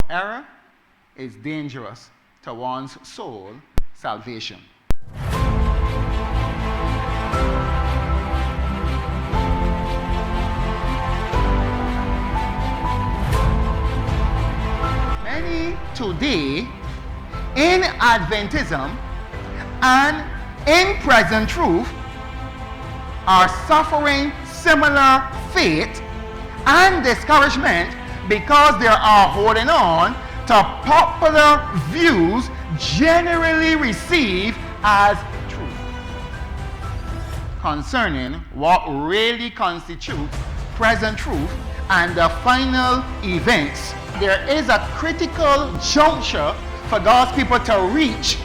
error is dangerous to one's soul salvation. Many today in Adventism and in present truth are suffering similar fate and discouragement because they are holding on to popular views generally received as truth concerning what really constitutes present truth and the final events. There is a critical juncture for God's people to reach,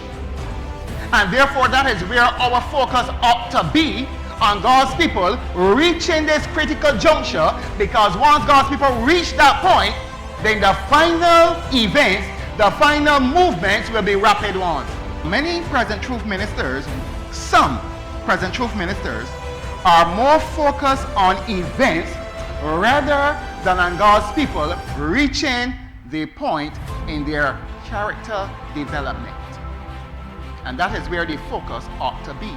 and therefore that is where our focus ought to be, on God's people reaching this critical juncture, because once God's people reach that point, then the final events, the final movements will be rapid ones. Many present truth ministers, some present truth ministers, are more focused on events rather than on God's people reaching the point in their character development. And that is where the focus ought to be.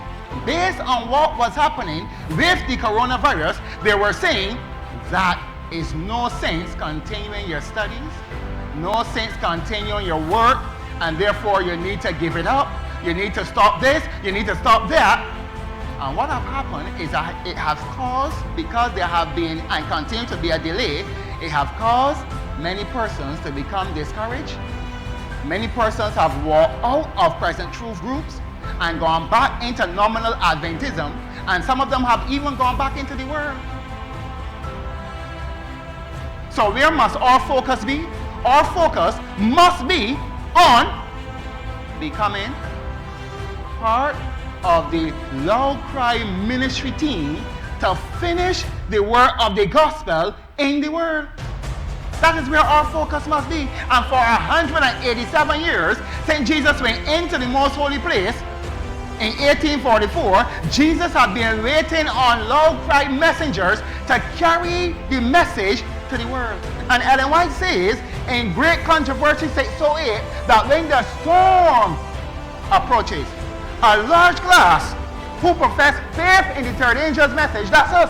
Based on what was happening with the coronavirus, they were saying that is no sense continuing your studies, no sense continuing your work, and therefore you need to give it up, you need to stop this, you need to stop that. And what has happened is that it has caused, because there have been and continue to be a delay, it has caused many persons to become discouraged. Many persons have walked out of present truth groups and gone back into nominal Adventism, and some of them have even gone back into the world. So where must our focus be? Our focus must be on becoming part of the loud cry ministry team to finish the work of the gospel in the world. That is where our focus must be. And for 187 years, since Jesus went into the most holy place in 1844, Jesus had been waiting on loud cry messengers to carry the message to the world. And Ellen White says in Great Controversy 608 that when the storm approaches, a large class who profess faith in the third angel's message, that's us,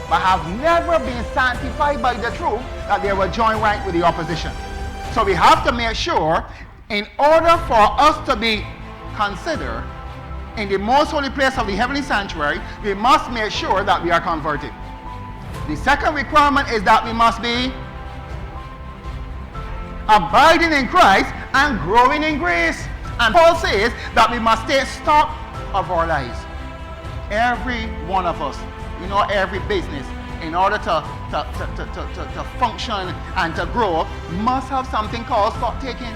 but have never been sanctified by the truth, that they will join rank with the opposition. So we have to make sure, in order for us to be considered in the most holy place of the heavenly sanctuary, we must make sure that we are converted. The second requirement is that we must be abiding in Christ and growing in grace. And Paul says that we must take stock of our lives. Every one of us, every business, in order to function and to grow, must have something called stock taking.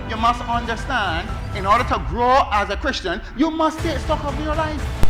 You must understand, in order to grow as a Christian, you must take stock of your life.